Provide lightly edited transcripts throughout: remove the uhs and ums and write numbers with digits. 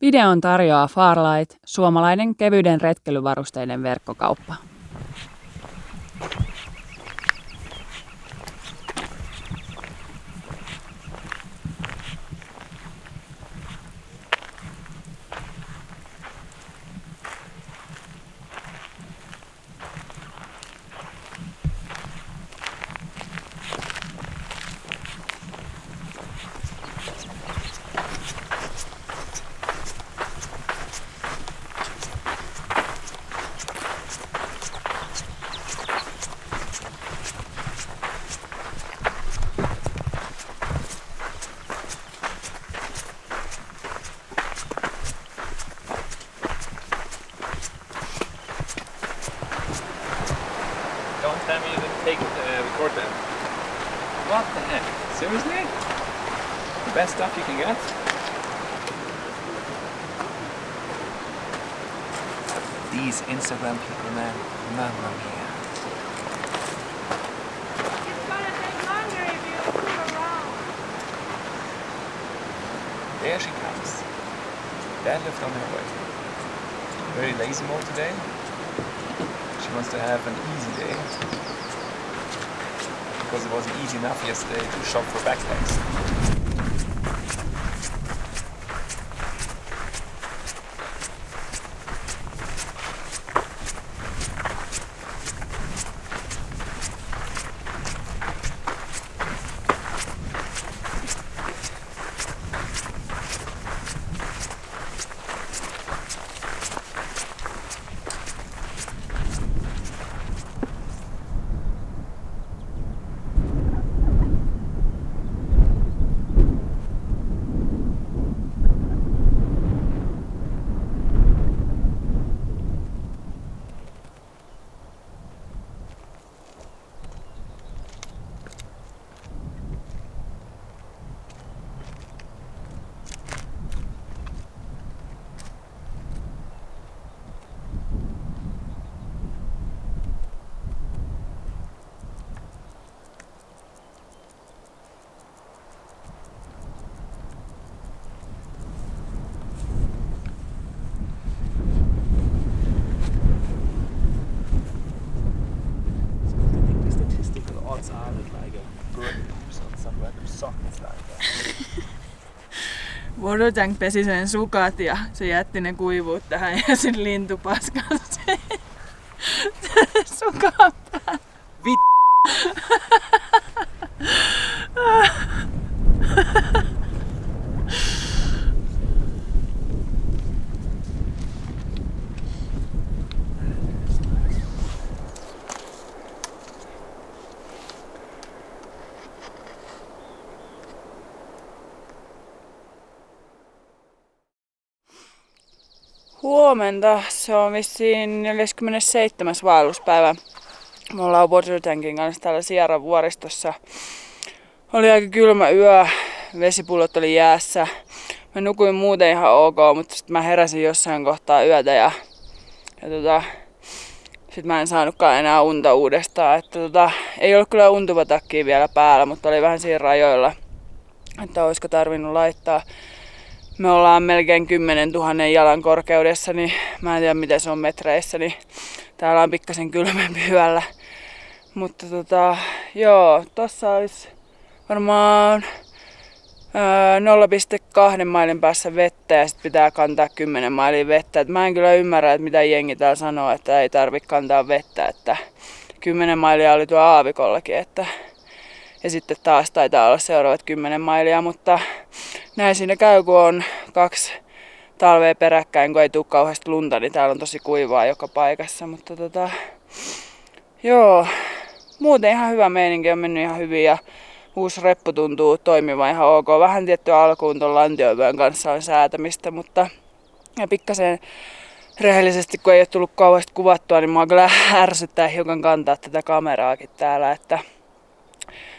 Videon tarjoaa Farlight, suomalainen kevyiden retkeilyvarusteiden verkkokauppa. Don't tell me you didn't record them. What the heck? Seriously? The best stuff you can get? These Instagram people, man. Mamma mia. It's gonna take longer if you move around. There she comes. Deadlift on her way. Very lazy mode today. She wants to have an easy day. Because it wasn't easy enough yesterday to shop for backpacks. Vodotang pesi sen sukat ja se jätti ne kuivuut tähän ja sen lintu paskas sen sukan päälle. Huomenta. Se on vissiin 47. vaelluspäivä. Me ollaan Watertankin kanssa täällä Sierran vuoristossa. Oli aika kylmä yö. Vesipullot oli jäässä. Mä nukuin muuten ihan ok, mutta sitten mä heräsin jossain kohtaa yötä ja sit mä en saanutkaan enää unta uudestaan. Ei ollut kyllä untuvatakkia vielä päällä, mutta oli vähän siinä rajoilla, että olisiko tarvinnut laittaa. Me ollaan melkein 10 000 jalan korkeudessa, niin mä en tiedä miten se on metreissä, niin täällä on pikkasen kylmempi yöllä. Mutta joo, tossa olisi varmaan 0,2 mailin päässä vettä ja sit pitää kantaa 10 mailia vettä. Et mä en kyllä ymmärrä, että mitä jengi täällä sanoo, että ei tarvitse kantaa vettä. Että 10 mailia oli tuo aavikollakin, ja sitten taas taitaa olla seuraavat 10 mailia, mutta näin siinä käy, kun on 2 talvea peräkkäin, kun ei tule kauheasti lunta, niin täällä on tosi kuivaa joka paikassa. Mutta joo, muuten ihan hyvä meininki, on mennyt ihan hyvin ja uusi reppu tuntuu toimivan ihan ok. Vähän tietty alkuun tuon lantiovyön kanssa on säätämistä, mutta ja pikkasen rehellisesti, kun ei ole tullut kauheasti kuvattua, niin mua kyllä ärsyttää hiukan kantaa tätä kameraakin täällä, että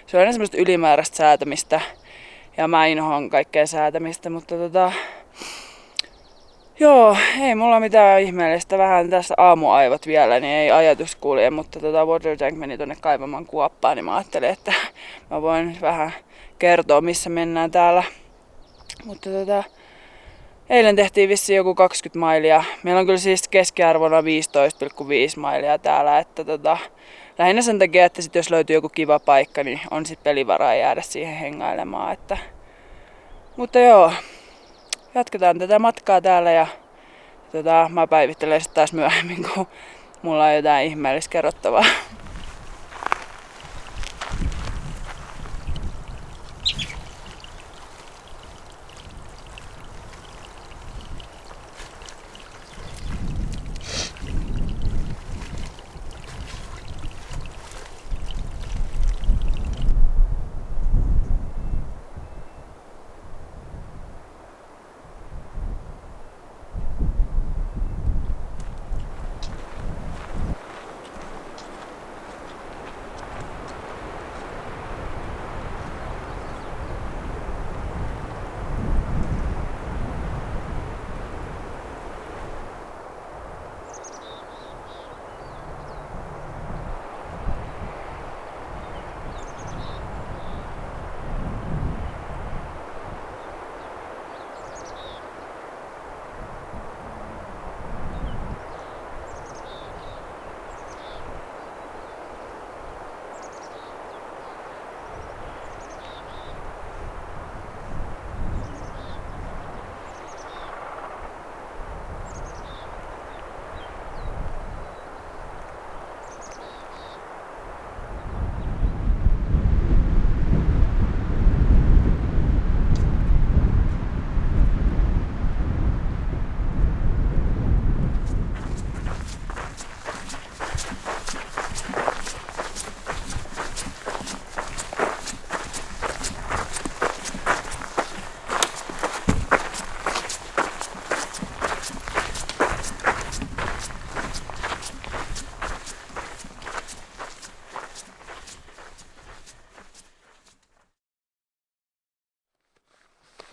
se on aina semmoista ylimääräistä säätämistä ja mä inhoan kaikkea säätämistä, mutta joo, ei mulla mitään ihmeellistä. Vähän tässä aamuaivot vielä, niin ei ajatus kulje, mutta Watertank meni tonne kaivamaan kuoppaan, niin mä ajattelin, että mä voin vähän kertoa, missä mennään täällä. Mutta eilen tehtiin vissiin joku 20 mailia. Meillä on kyllä siis keskiarvona 15,5 mailia täällä. Että lähinnä sen takia, että sit jos löytyy joku kiva paikka, niin on sit pelivaraa jäädä siihen hengailemaan. Mutta joo, jatketaan tätä matkaa täällä ja mä päivittelen sitten taas myöhemmin, kun mulla on jotain ihmeellistä kerrottavaa.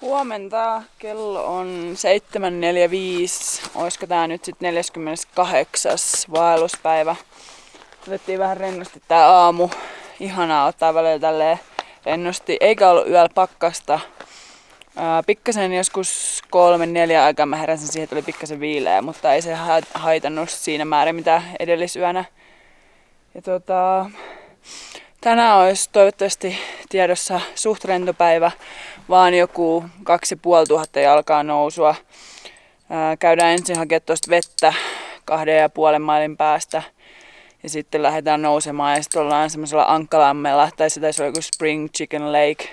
Huomenta, kello on 7.45. Olisiko tää nyt sitten 48. vaelluspäivä. Otettiin vähän rennosti tää aamu. Ihanaa ottaa välillä tälleen rennosti. Eikä ollut yöllä pakkasta. Pikkasen joskus 3-4 aikaa mä heräsin siihen, että oli pikkasen viileä, mutta ei se haitannut siinä määrin mitä edellisyönä. Ja tänään olisi toivottavasti tiedossa suht rento päivä, vaan joku 2500 jalkaa nousua. Käydään ensin hakemaan tuosta vettä 2,5 mailin päästä ja sitten lähdetään nousemaan ja sitten ollaan semmoisella Ankkalammella, tai se taisi olla joku Spring Chicken Lake.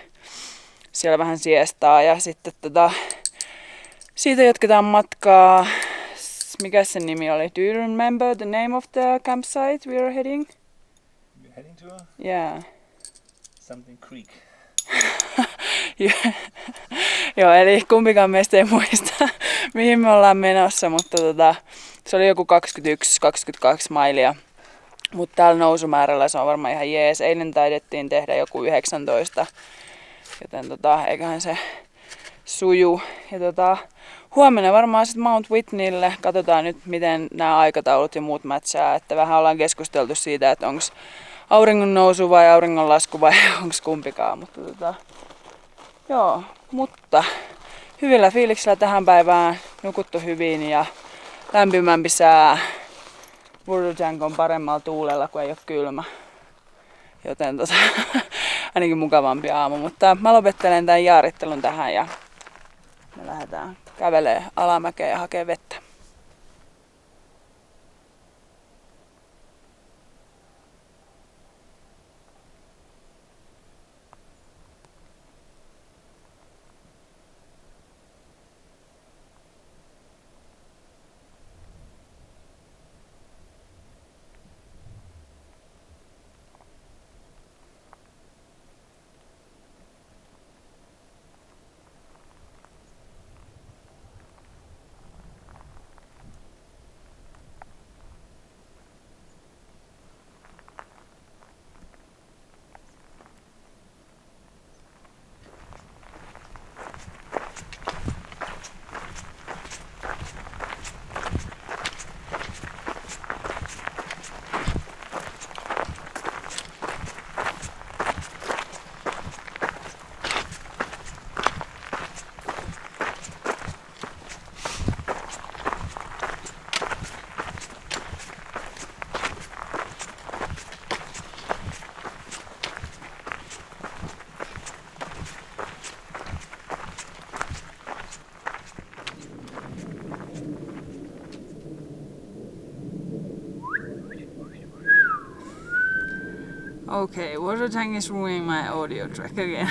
Siellä vähän siestaa ja sitten siitä jatketaan matkaa. Mikä sen nimi oli? Do you remember the name of the campsite we are heading? We're heading to Yeah. something creek. Joo, eli kumpikaan meistä ei muista, mihin me ollaan menossa, mutta se oli joku 21-22 mailia. Mutta täällä nousumäärällä se on varmaan ihan jees. Eilen taidettiin tehdä joku 19, joten eiköhän se suju. Ja huomenna varmaan sitten Mount Whitneylle. Katsotaan nyt, miten nämä aikataulut ja muut matchaa. Että vähän ollaan keskusteltu siitä, että onko auringon nousu vai auringon lasku vai onko kumpikaan. Mutta hyvillä fiiliksillä tähän päivään, nukuttu hyvin ja lämpimämpi sää. Burujang on paremmalla tuulella, kun ei ole kylmä. Joten ainakin mukavampi aamu. Mutta mä lopettelen tämän jaarittelun tähän ja me lähdetään kävelemään alamäkeen ja hakemaan vettä. Okay, water tank is ruining my audio track again.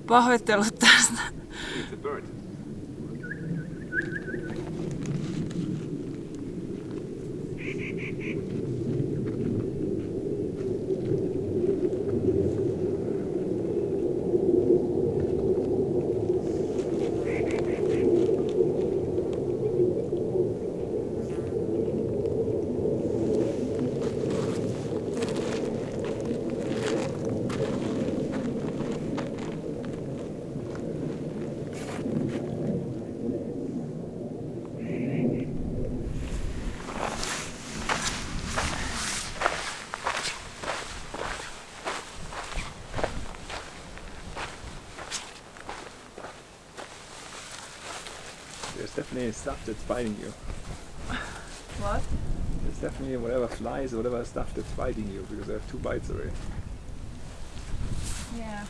Pahoittelut tästä. It's a bird. There's definitely stuff that's biting you. What? There's definitely whatever flies or whatever stuff that's biting you because I have 2 bites already. Yeah.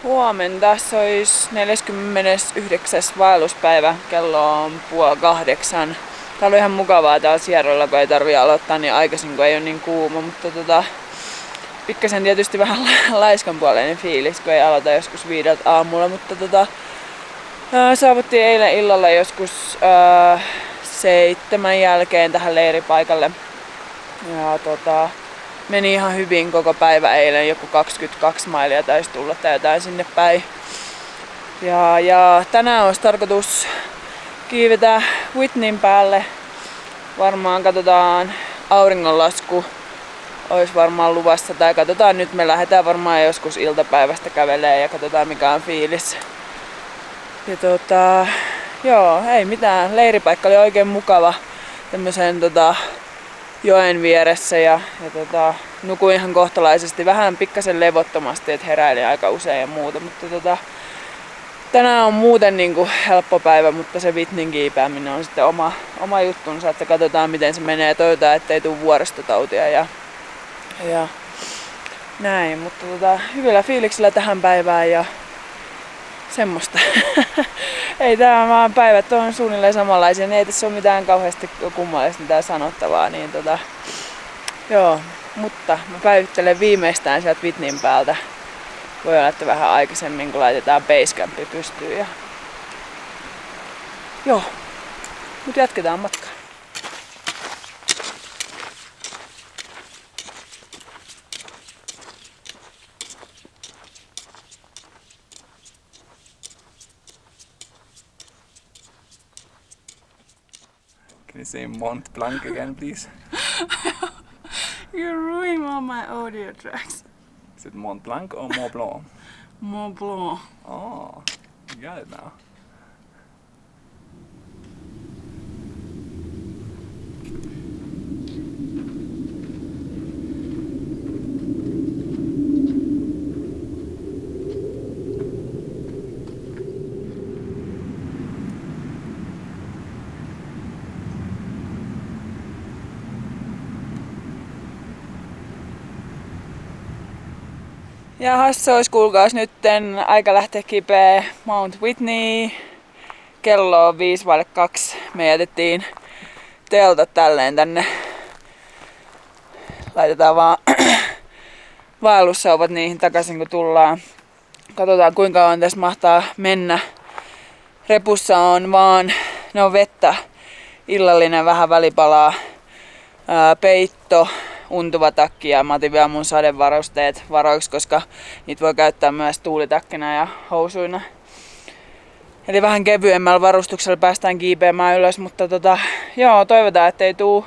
Huomenta, se olisi 49. vaelluspäivä, kello on 7:30. Tää oli ihan mukavaa täällä Sierralla, kun ei tarvii aloittaa niin aikaisin, kun ei ole niin kuuma, mutta pikkasen tietysti vähän laiskanpuoleinen fiilis, kun ei aloita joskus 5 aamulla, mutta saavuttiin eilen illalla joskus 7 jälkeen tähän leiripaikalle. Ja meni ihan hyvin koko päivä eilen, joku 22 mailia taisi tulla tai jotain sinne päin. Ja tänään olisi tarkoitus kiivetä Whitneyn päälle. Varmaan katsotaan auringonlasku olisi varmaan luvassa tai katsotaan nyt, me lähdetään varmaan joskus iltapäivästä kävelee ja katsotaan mikä on fiilis. Ja joo, ei mitään, leiripaikka oli oikein mukava tämmöiseen joen vieressä ja nukuin ihan kohtalaisesti, vähän pikkasen levottomasti, että heräilin aika usein ja muuta, mutta tänään on muuten niinku helppo päivä, mutta se Whitneyn kiipeäminen on sitten oma juttunsa, että katsotaan miten se menee, toivotaan ettei tule vuoristotautia ja näin, mutta hyvillä fiiliksillä tähän päivään ja semmoista. Ei tää vaan päivät on suunnilleen samanlaisia, niin ei tässä ole mitään kauheasti kummallista mitään sanottavaa, niin joo, mutta mä päivittelen viimeistään sieltä Whitneyn päältä. Voi olla, että vähän aikaisemmin kun laitetaan basecampi pystyyn ja joo, mut jatketaan matkaa. Can you say Mont Blanc again, please? You're ruining all my audio tracks. Is it Mont Blanc or Mont Blanc? Mont Blanc. Oh, you got it now. Jahas, se olisi kuulkaas nytten aika lähteä kipeä Mount Whitney. Kello on 1:05. Me jätettiin teltat tälleen tänne. Laitetaan vaan vaellussauvat niihin takaisin kun tullaan. Katsotaan kuinka kauan tässä mahtaa mennä. Repussa on vaan vettä, illallinen vähän välipalaa, peitto, untuva takki ja mä otin vielä mun sadevarusteet varoiksi, koska niitä voi käyttää myös tuulitakkina ja housuina. Eli vähän kevyemmällä varustuksella päästään kiipeämään ylös, mutta joo, toivotaan ettei tuu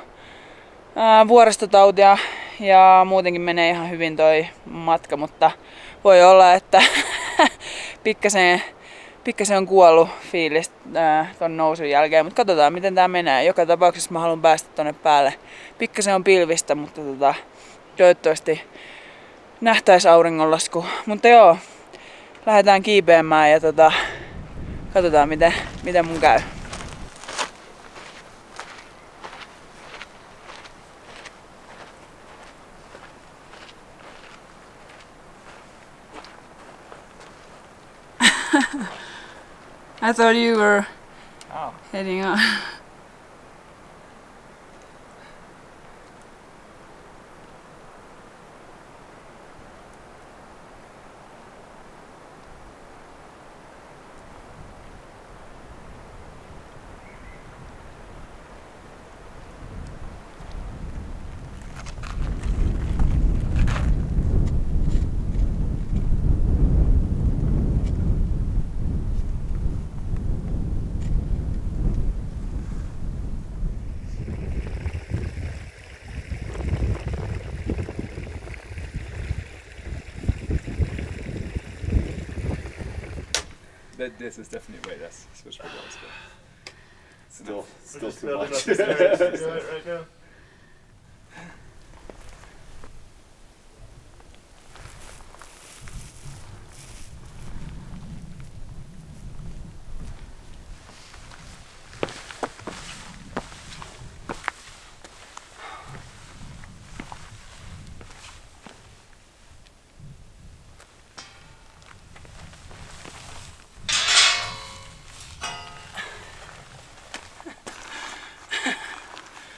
vuoristotautia ja muutenkin menee ihan hyvin toi matka, mutta voi olla, että pikkasen on kuollut fiilis ton nousun jälkeen, mutta katsotaan miten tää menee. Joka tapauksessa mä haluan päästä tonne päälle. Pikkasen on pilvistä, mutta toivottavasti nähtäis auringonlasku. Mutta joo, lähdetään kiipeämään ja katsotaan miten mun käy. I thought you were heading on. This is definitely way less switchable as well. Still too much. Just do it right now.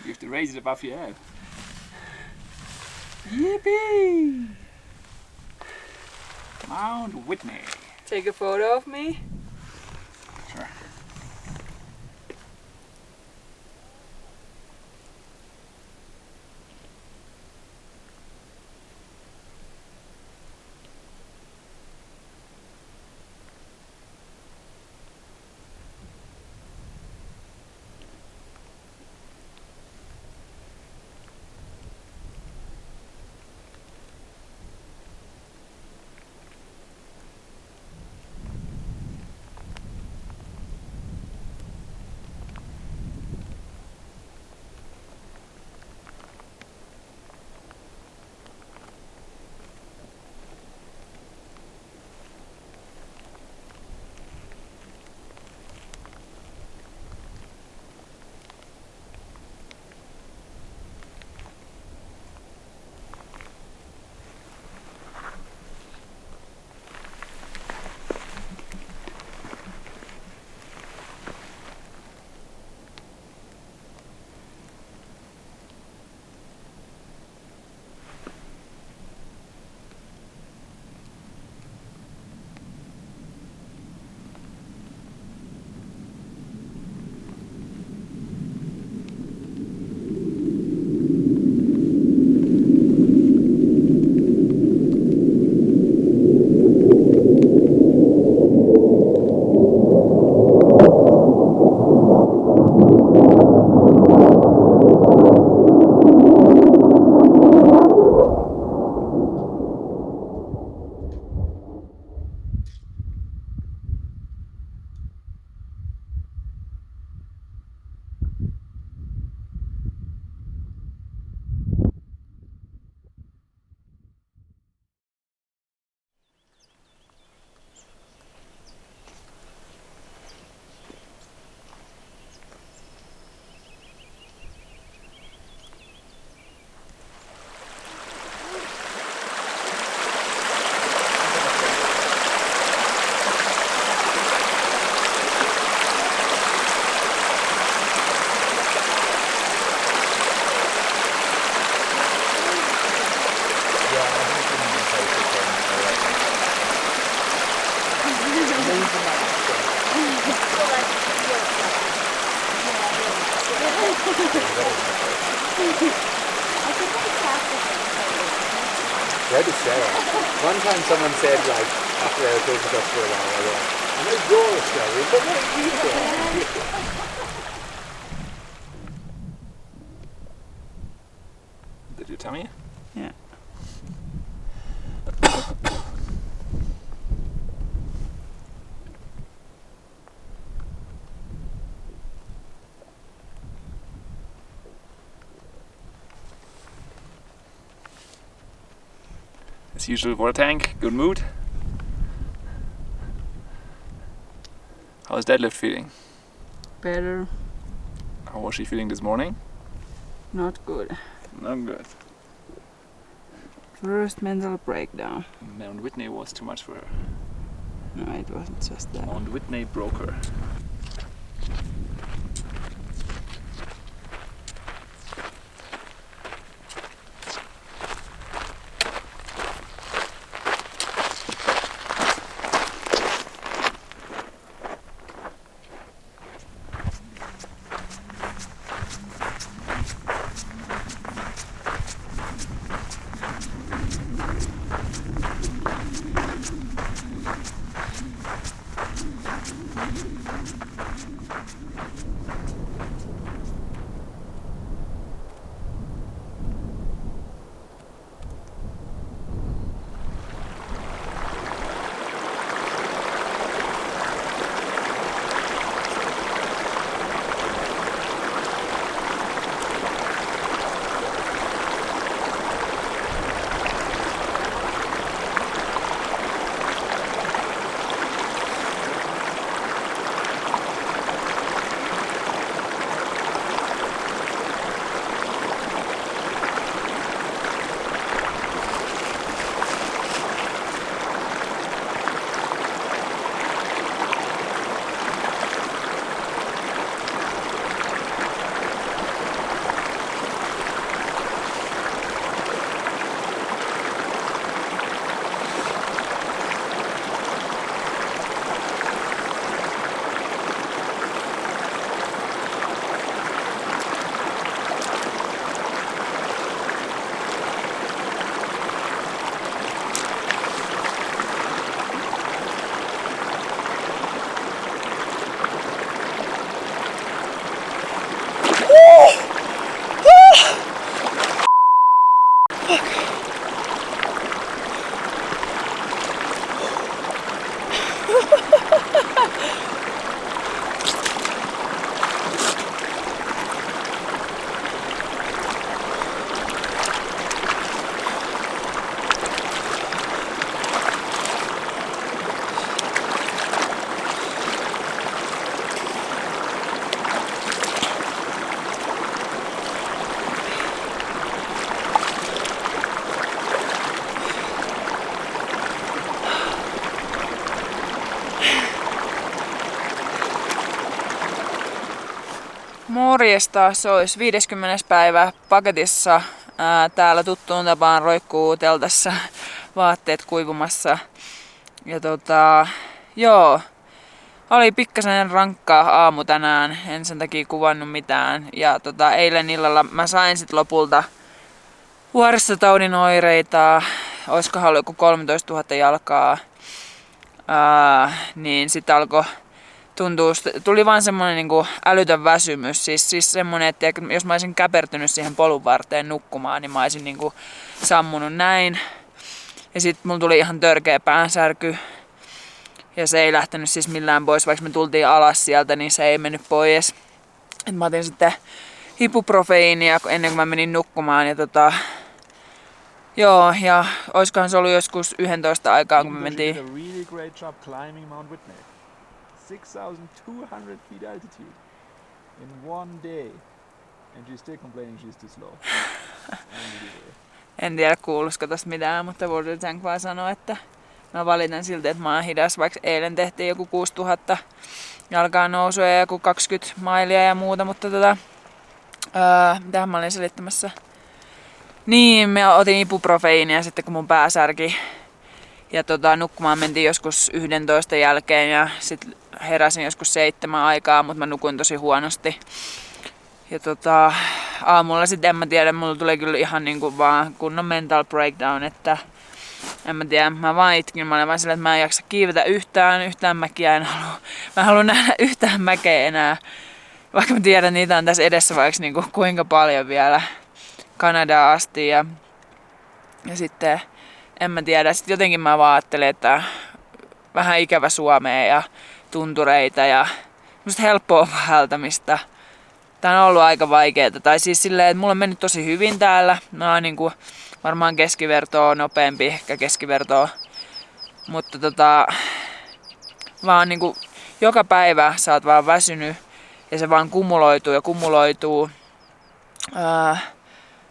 You have to raise it above your head. Yippee! Mount Whitney. Take a photo of me. Sure. Where to say it? One time someone said like after they were talking to us for a while, they were like, I know you're Australian, but where are you from? Did you tell me? Yeah. As usual, water tank, good mood. How's Deadlift feeling? Better, How was she feeling this morning? not good. Not good. First mental breakdown. Mount Whitney was too much for her. No, it wasn't just that. Mount Whitney broke her. Morjesta, se olisi 50. päivä paketissa. Täällä tuttuun tapaan roikkuu teltassa vaatteet kuivumassa. Ja joo, oli pikkasen rankkaa aamu tänään, en sen takia kuvannut mitään. Ja eilen illalla mä sain sit lopulta vuoristotaudin oireita, oiskohan ollut joku 13 000 jalkaa. Niin sit alkoi tuli vaan semmonen niinku älytön väsymys, siis semmonen, että jos mä olisin käpertynyt siihen polun varteen nukkumaan, niin mä olisin niinku sammunut näin. Ja sit mulla tuli ihan törkeä päänsärky. Ja se ei lähtenyt siis millään pois, vaikka me tultiin alas sieltä, niin se ei mennyt pois. Et mä otin sitten ibuprofeiinia ennen kuin mä menin nukkumaan. Ja joo, ja oiskohan se ollut joskus 11 aikaan, kun me mentiin. 6,200 feet altitude in one day, and she's still complaining she's too slow. En tiedä kuuluisiko tosta mitään, mutta World Tank vaan sanoi, että mä valitan silti, että mä oon hidas, vaikka eilen tehtiin joku 6000 jalkaa nousua ja joku 20 mailia ja muuta, mutta mitähän mä olin selittämässä? Niin, me otin ibuprofeiinia sitten kun mun pää särki. Ja nukkumaan mentiin joskus 11 jälkeen ja sit heräsin joskus 7 aikaa, mutta mä nukuin tosi huonosti. Ja aamulla sitten en mä tiedä, mulla tuli kyllä ihan niinku vaan kunnon mental breakdown, että en mä tiedä, mä vaan itkin, mä olin vaan silleen, että mä en jaksa kiivetä yhtään mäkiä, mä en halua nähdä yhtään mäkeä enää. Vaikka mä tiedän, niitä on tässä edessä vaikka niinku kuinka paljon vielä Kanadaan asti ja sitten en mä tiedä, sitten jotenkin mä vaan ajattelin, että vähän ikävä Suomea ja tuntureita ja semmoista helppoa vaeltamista. Tää on ollut aika vaikeeta. Tai siis silleen, että mulla on mennyt tosi hyvin täällä. Mä oon niinku varmaan keskivertoa nopeampi, ehkä keskivertoa. Mutta vaan niinku joka päivä sä oot vaan väsynyt ja se vaan kumuloituu ja kumuloituu.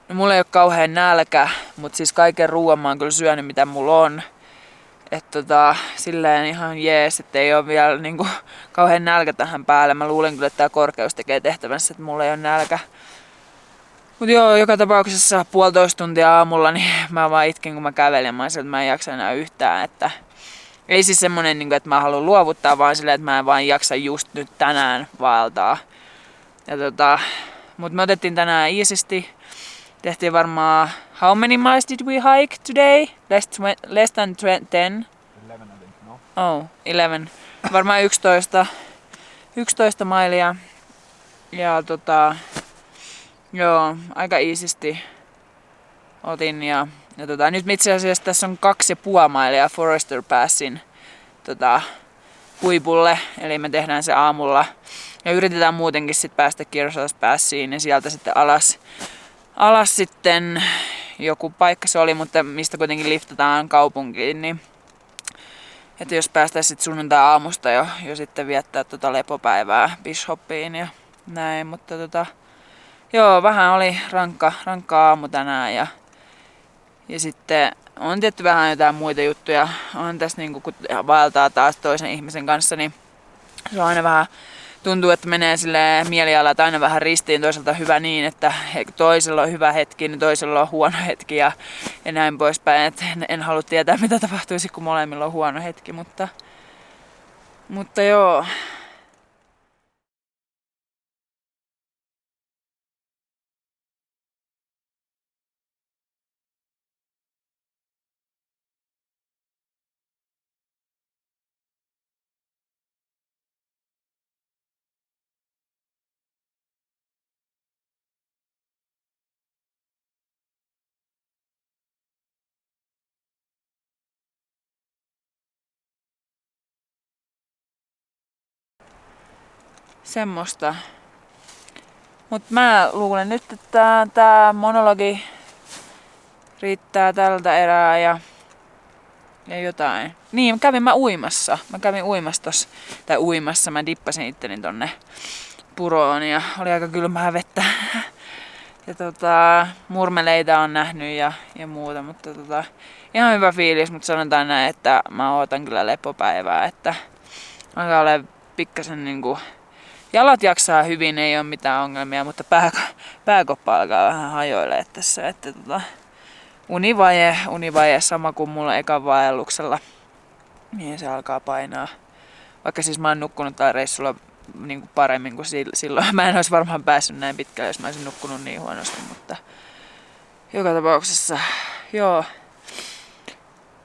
No mulla ei oo kauhean nälkä, mutta siis kaiken ruoan mä oon kyllä syönyt mitä mulla on. Että silleen ihan jees, ettei oo vielä niinku kauhean nälkä tähän päälle. Mä luulen kyllä, että tää korkeus tekee tehtävänsä, että mulla ei oo nälkä. Mut joo, joka tapauksessa 1,5 tuntia aamulla, niin mä vaan itkin kun mä kävelin. Mä oon että mä en jaksa enää yhtään. Että ei siis semmonen, että mä haluan luovuttaa, vaan silleen, että mä en vaan jaksa just nyt tänään vaeltaa. Ja mut me otettiin tänään iisisti. Tehtiin varmaan, how many miles did we hike today? Less than 10? 11, I think, no? Oh, 11. Varmaan 11 mailia. Ja joo, aika iisisti otin ja nyt itse asiassa tässä on 2,5 mailia Forester Passin huipulle, eli me tehdään se aamulla. Ja yritetään muutenkin sit päästä Kearsarge Passiin ja sieltä sitten alas sitten joku paikka se oli, mutta mistä kuitenkin liftataan kaupunkiin, niin että jos päästäisiin sitten sunnuntai-aamusta jo sitten viettää lepopäivää Bishoppiin ja näin, mutta joo, vähän oli rankka aamu tänään ja sitten on tietty vähän jotain muita juttuja, on tässä niinku kun vaeltaa taas toisen ihmisen kanssa, niin se on aina vähän tuntuu, että menee silleen mielialat aina vähän ristiin, toisaalta hyvä niin, että toisella on hyvä hetki, niin toisella on huono hetki ja näin poispäin. Et en halua tietää, mitä tapahtuisi, kun molemmilla on huono hetki, mutta joo. Semmosta. Mut mä luulen nyt, että tää monologi riittää tältä erää ja jotain. Niin, mä uimassa. Mä kävin uimassa tai uimassa. Mä dippasin itteni tonne puroon ja oli aika kylmää vettä. Ja murmeleita on nähnyt ja muuta, mutta ihan hyvä fiilis, mutta sanotaan näin, että mä ootan kyllä lepopäivää, että alkaa olla pikkasen niinku jalat jaksaa hyvin, ei ole mitään ongelmia, mutta pääkoppa alkaa vähän hajoilee tässä, että univaje sama kuin mulla ekan vaelluksella, niin se alkaa painaa. Vaikka siis mä oon nukkunut tällä reissulla niin kuin paremmin kuin silloin. Mä en olisi varmaan päässyt näin pitkälle, jos mä olisin nukkunut niin huonosti, mutta joka tapauksessa, joo,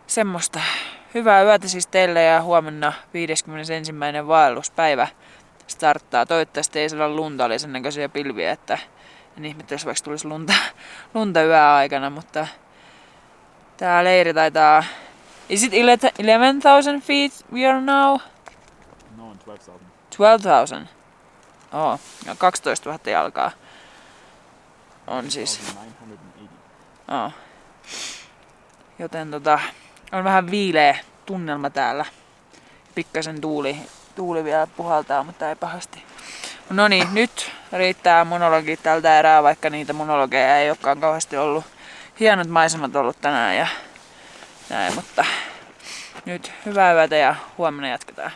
semmoista. Hyvää yötä siis teille ja huomenna 51. vaelluspäivä starttaa. Toivottavasti ei siellä ole lunta, oli sen näköisiä pilviä, että en ihmettele, jos vaikka tulisi lunta yöaikana, mutta tää leiri taitaa... Is it 11,000 feet we are now? No, 12,000. 12,000? Oh, 12 000 jalkaa. On siis. 980. Oh. Joten on vähän viileä tunnelma täällä. Pikkasen tuuli vielä puhaltaa, mutta ei pahasti. No niin, nyt riittää monologi tältä erää, vaikka niitä monologeja ei olekaan kauheasti ollut. Hienot maisemat ollut tänään ja näin, mutta nyt hyvää yötä ja huomenna jatketaan.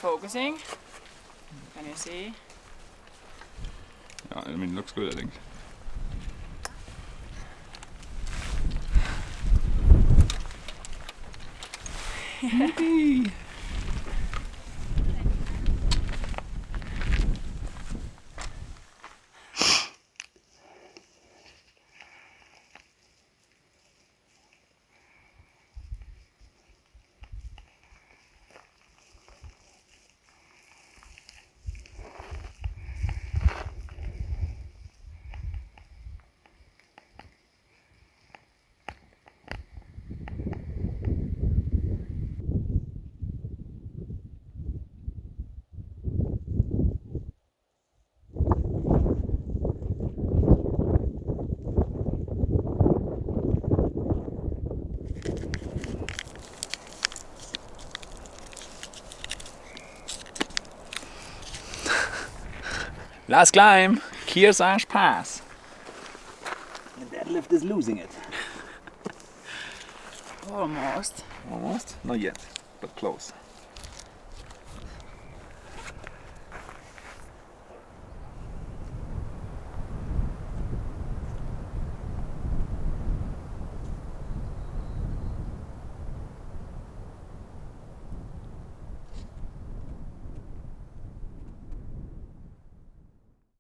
focusing? Can you see? Yeah, I mean, it looks good, I think. Last climb, Kearsarge Pass. The deadlift is losing it. Almost. Almost? Not yet, but close.